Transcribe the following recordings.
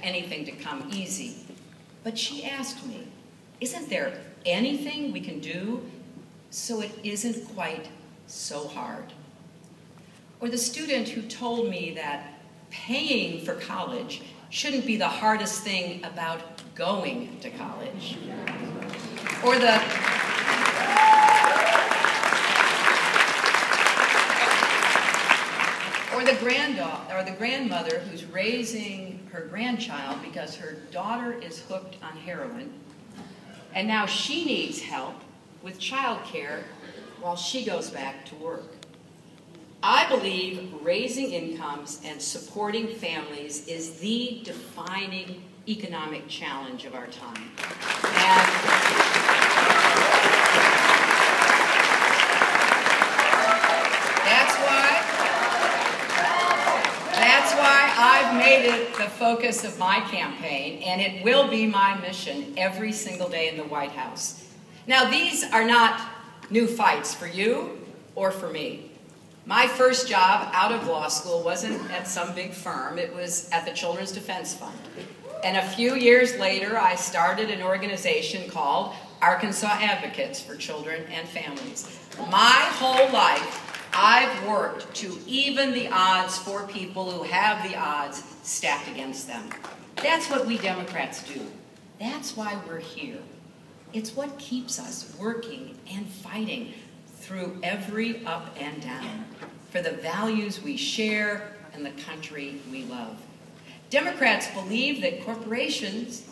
anything to come easy. But she asked me, isn't there anything we can do so it isn't quite so hard? Or the student who told me that paying for college shouldn't be the hardest thing about going to college. Or the grandmother who's raising her grandchild because her daughter is hooked on heroin, and now she needs help with childcare while she goes back to work. I believe raising incomes and supporting families is the defining economic challenge of our time. And that's why I've made it the focus of my campaign, and it will be my mission every single day in the White House. Now, these are not new fights for you or for me. My first job out of law school wasn't at some big firm. It was at the Children's Defense Fund. And a few years later, I started an organization called Arkansas Advocates for Children and Families. My whole life, I've worked to even the odds for people who have the odds stacked against them. That's what we Democrats do. That's why we're here. It's what keeps us working and fighting through every up and down for the values we share and the country we love. Democrats believe that corporations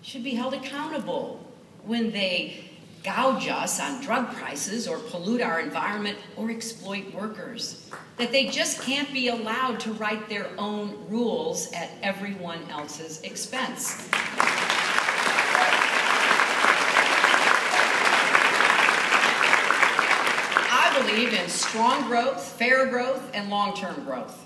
should be held accountable when they gouge us on drug prices or pollute our environment or exploit workers. That they just can't be allowed to write their own rules at everyone else's expense. I believe in strong growth, fair growth, and long-term growth.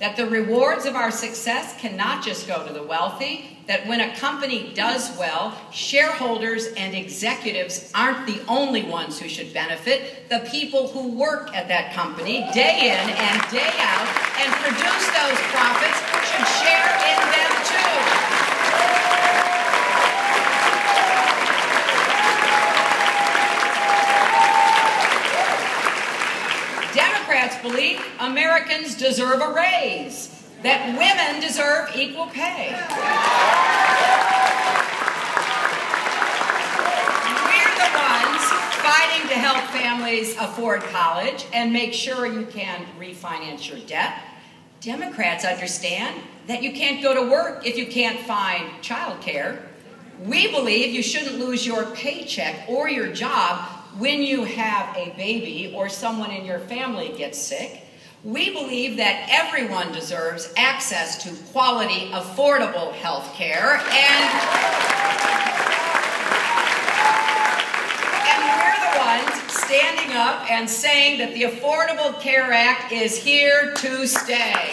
That the rewards of our success cannot just go to the wealthy, that when a company does well, shareholders and executives aren't the only ones who should benefit. The people who work at that company day in and day out and produce those profits should share in them too. Democrats believe Americans deserve a raise, that women deserve equal pay. We're the ones fighting to help families afford college and make sure you can refinance your debt. Democrats understand that you can't go to work if you can't find childcare. We believe you shouldn't lose your paycheck or your job when you have a baby or someone in your family gets sick. We believe that everyone deserves access to quality, affordable health care, and we're the ones standing up and saying that the Affordable Care Act is here to stay.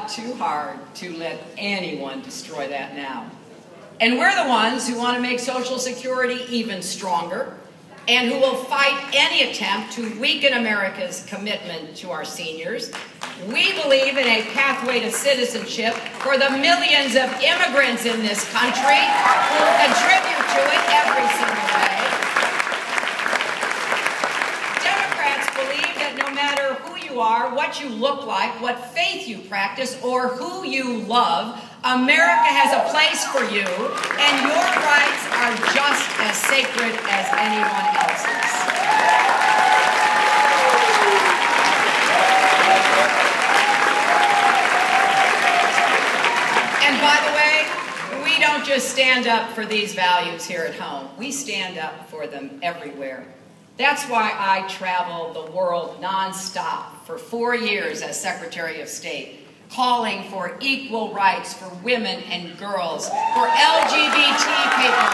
Too hard to let anyone destroy that now. And we're the ones who want to make Social Security even stronger and who will fight any attempt to weaken America's commitment to our seniors. We believe in a pathway to citizenship for the millions of immigrants in this country who contribute to it every single day. Democrats believe that no matter who you are, what you look like, what faith you practice, or who you love, America has a place for you, and your rights are just as sacred as anyone else's. And by the way, we don't just stand up for these values here at home. We stand up for them everywhere. That's why I traveled the world nonstop for 4 years as Secretary of State, calling for equal rights for women and girls, for LGBT people,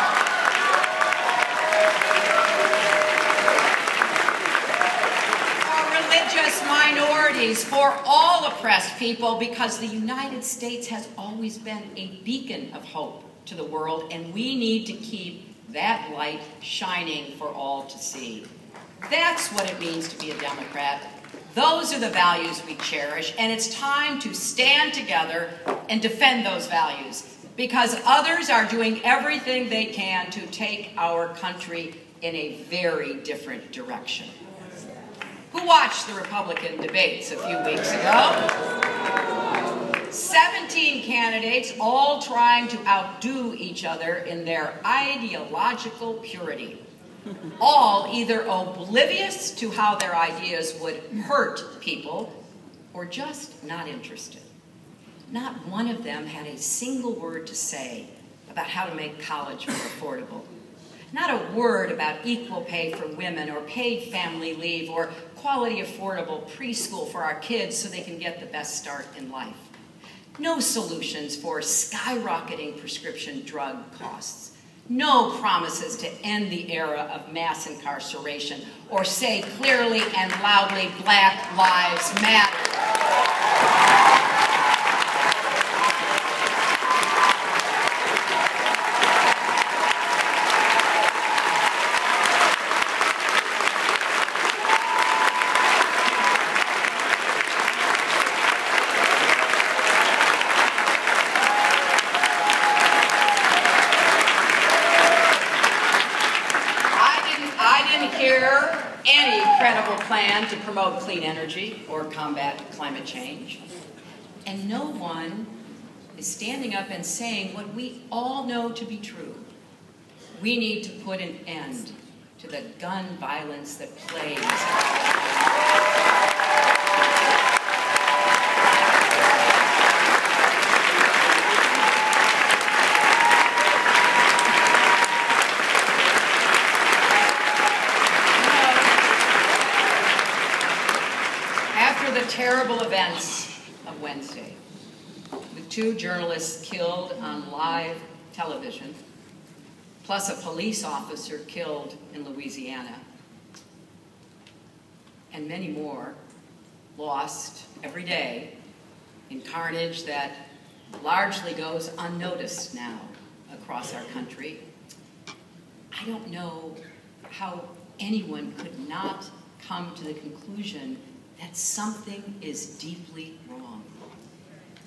opportunities for all oppressed people, because the United States has always been a beacon of hope to the world, and we need to keep that light shining for all to see. That's what it means to be a Democrat. Those are the values we cherish, and it's time to stand together and defend those values, because others are doing everything they can to take our country in a very different direction. Who watched the Republican debates a few weeks ago? 17 candidates, all trying to outdo each other in their ideological purity. All either oblivious to how their ideas would hurt people, or just not interested. Not one of them had a single word to say about how to make college more affordable. Not a word about equal pay for women, or paid family leave, or quality affordable preschool for our kids so they can get the best start in life. No solutions for skyrocketing prescription drug costs. No promises to end the era of mass incarceration, or say clearly and loudly, Black Lives Matter. Any credible plan to promote clean energy or combat climate change. And no one is standing up and saying what we all know to be true. We need to put an end to the gun violence that plagues the terrible events of Wednesday, with 2 journalists killed on live television, plus a police officer killed in Louisiana, and many more lost every day in carnage that largely goes unnoticed now across our country. I don't know how anyone could not come to the conclusion that something is deeply wrong.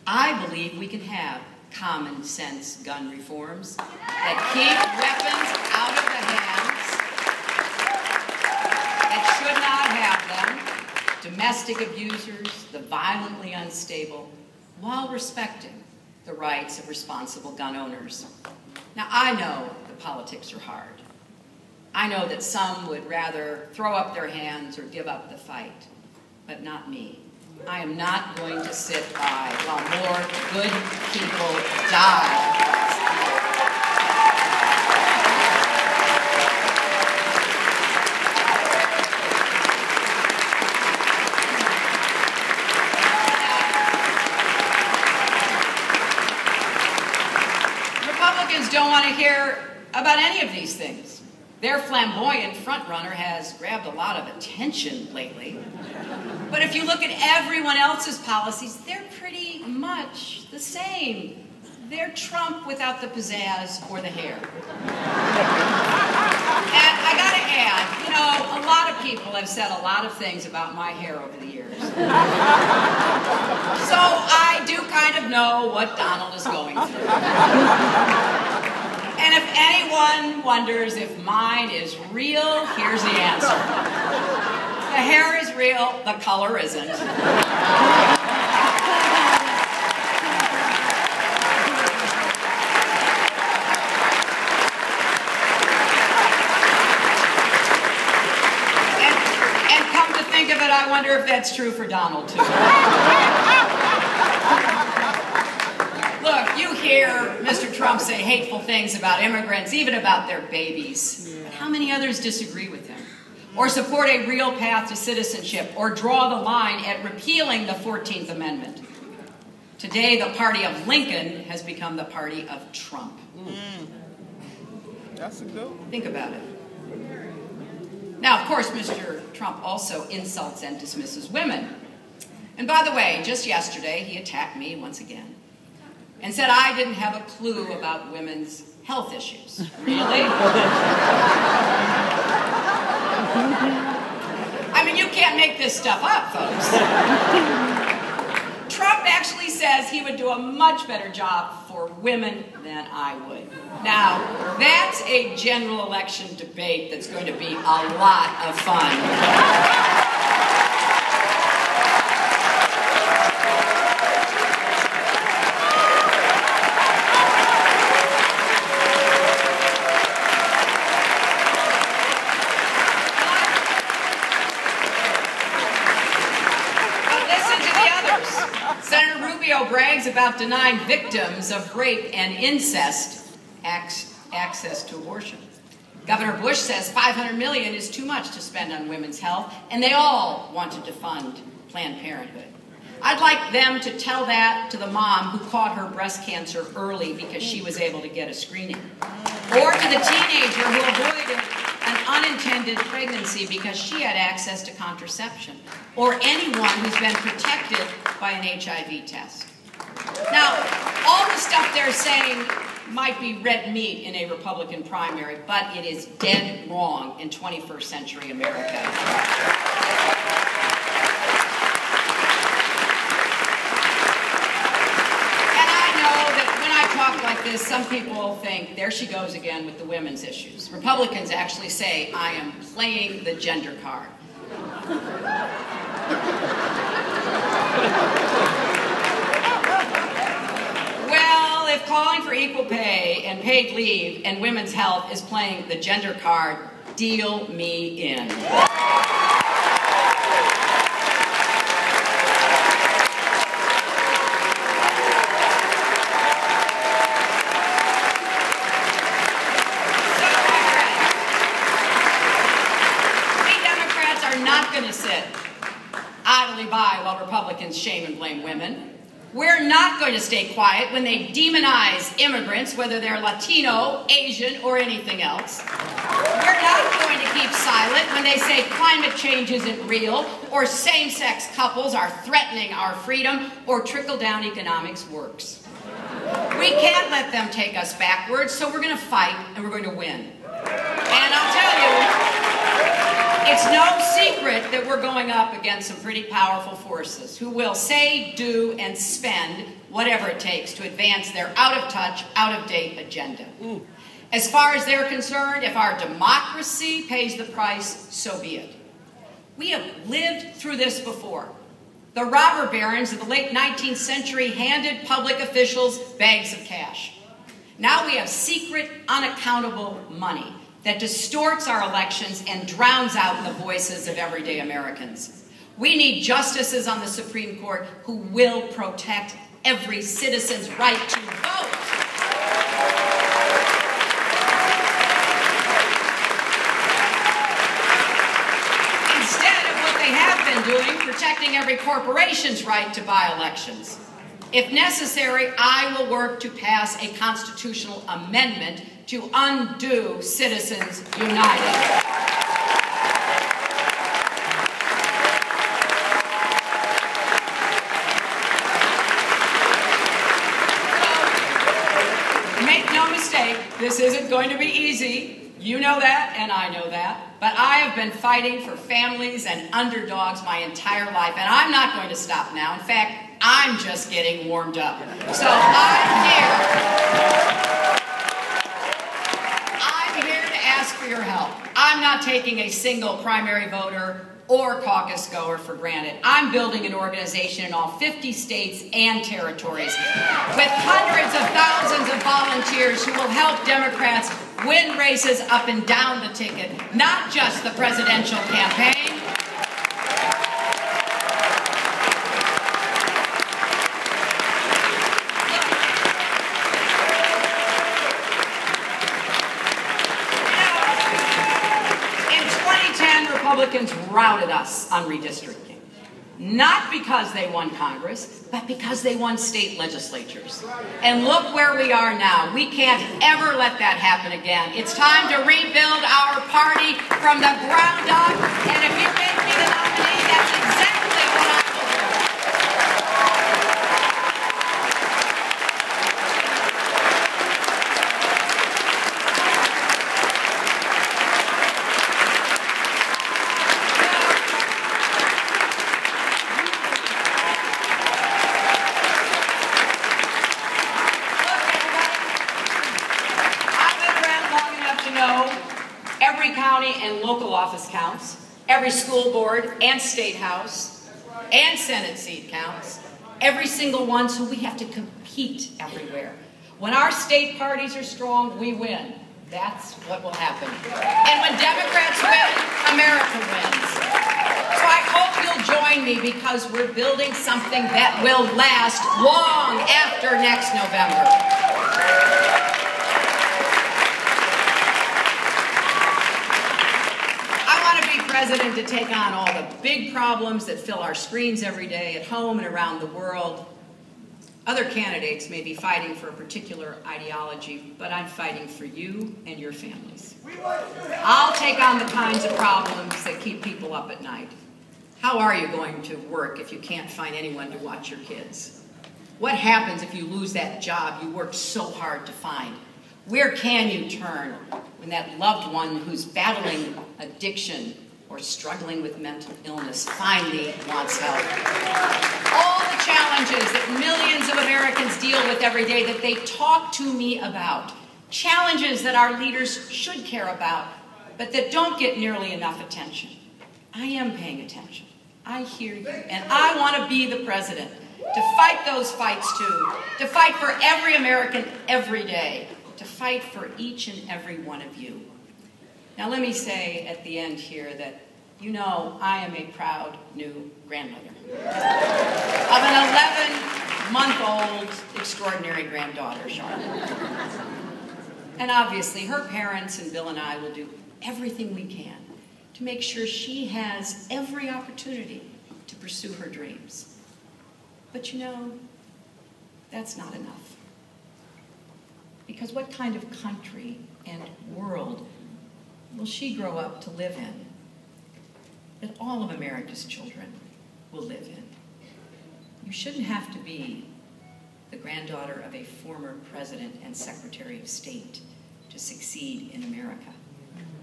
I believe we can have common sense gun reforms that keep weapons out of the hands that should not have them, domestic abusers, the violently unstable, while respecting the rights of responsible gun owners. Now, I know the politics are hard. I know that some would rather throw up their hands or give up the fight. But not me. I am not going to sit by while more good people die. Republicans don't want to hear about any of these things. Their flamboyant frontrunner has grabbed a lot of attention lately. But if you look at everyone else's policies, they're pretty much the same. They're Trump without the pizzazz or the hair. And I gotta add, you know, a lot of people have said a lot of things about my hair over the years. So I do kind of know what Donald is going through. And if anyone wonders if mine is real, here's the answer. The hair is real, the color isn't. And come to think of it, I wonder if that's true for Donald, too. Look, you hear Mr. Trump say hateful things about immigrants, even about their babies. But how many others disagree with him? Or support a real path to citizenship, or draw the line at repealing the 14th Amendment? Today, the party of Lincoln has become the party of Trump. That's a good one. Think about it. Now, of course, Mr. Trump also insults and dismisses women. And by the way, just yesterday, he attacked me once again and said I didn't have a clue about women's health issues. Really? I mean, you can't make this stuff up, folks. Trump actually says he would do a much better job for women than I would. Now, that's a general election debate that's going to be a lot of fun. Brags about denying victims of rape and incest access to abortion. Governor Bush says $500 million is too much to spend on women's health, and they all wanted to fund Planned Parenthood. I'd like them to tell that to the mom who caught her breast cancer early because she was able to get a screening, or to the teenager who avoided an unintended pregnancy because she had access to contraception, or anyone who's been protected by an HIV test. Now, all the stuff they're saying might be red meat in a Republican primary, but it is dead wrong in 21st century America. And I know that when I talk like this, some people think, there she goes again with the women's issues. Republicans actually say, I am playing the gender card. Well, if calling for equal pay and paid leave and women's health is playing the gender card, deal me in. Going to sit idly by while Republicans shame and blame women. We're not going to stay quiet when they demonize immigrants, whether they're Latino, Asian, or anything else. We're not going to keep silent when they say climate change isn't real, or same-sex couples are threatening our freedom, or trickle-down economics works. We can't let them take us backwards, so we're going to fight, and we're going to win. And I'll tell you, it's no secret that we're going up against some pretty powerful forces who will say, do, and spend whatever it takes to advance their out-of-touch, out-of-date agenda. As far as they're concerned, if our democracy pays the price, so be it. We have lived through this before. The robber barons of the late 19th century handed public officials bags of cash. Now we have secret, unaccountable money that distorts our elections and drowns out the voices of everyday Americans. We need justices on the Supreme Court who will protect every citizen's right to vote. Instead of what they have been doing, protecting every corporation's right to buy elections. If necessary, I will work to pass a constitutional amendment to undo Citizens United. Make no mistake, this isn't going to be easy. You know that, and I know that. But I have been fighting for families and underdogs my entire life, and I'm not going to stop now. In fact, I'm just getting warmed up. So I'm here to ask for your help. I'm not taking a single primary voter or caucus goer for granted. I'm building an organization in all 50 states and territories with hundreds of thousands of volunteers who will help Democrats win races up and down the ticket, not just the presidential campaign. Republicans routed us on redistricting. Not because they won Congress, but because they won state legislatures. And look where we are now. We can't ever let that happen again. It's time to rebuild our party from the ground up. And if you make me the nominee, that's exactly what I will do. Every county and local office counts. Every school board and state house and Senate seat counts. Every single one, so we have to compete everywhere. When our state parties are strong, we win. That's what will happen. And when Democrats win, America wins. So I hope you'll join me, because we're building something that will last long after next November. I want to be president to take on all the big problems that fill our screens every day at home and around the world. Other candidates may be fighting for a particular ideology, but I'm fighting for you and your families. I'll take on the kinds of problems that keep people up at night. How are you going to work if you can't find anyone to watch your kids? What happens if you lose that job you worked so hard to find? Where can you turn when that loved one who's battling addiction or struggling with mental illness finally wants help? All the challenges that millions of Americans deal with every day that they talk to me about, challenges that our leaders should care about, but that don't get nearly enough attention. I am paying attention. I hear you, and I want to be the president to fight those fights too, to fight for every American every day, to fight for each and every one of you. Now let me say at the end here that, you know, I am a proud new grandmother of an 11-month-old extraordinary granddaughter, Charlotte. And obviously her parents and Bill and I will do everything we can to make sure she has every opportunity to pursue her dreams. But you know, that's not enough. Because what kind of country and world will she grow up to live in that all of America's children will live in? You shouldn't have to be the granddaughter of a former president and secretary of state to succeed in America.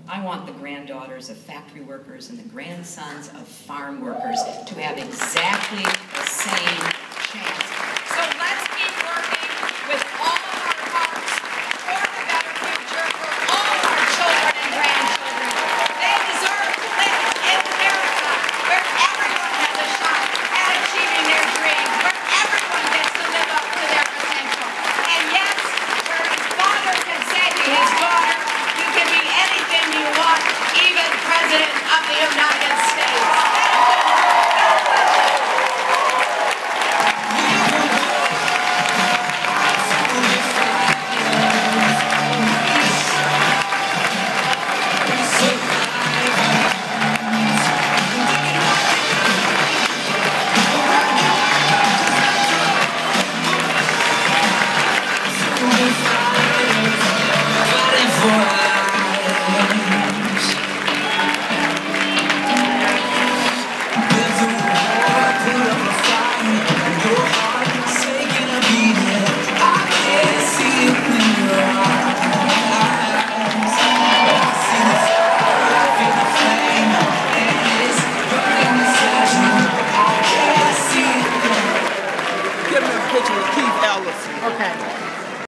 I want the granddaughters of factory workers and the grandsons of farm workers to have exactly the same chance. So let's keep working with all of our hearts for the better future for all of our children and grandchildren. They deserve to live in America, where everyone has a shot at achieving their dreams, where everyone gets to live up to their potential. And yes, where his father can say to his daughter, you can be anything you want, even President of the United States. Okay.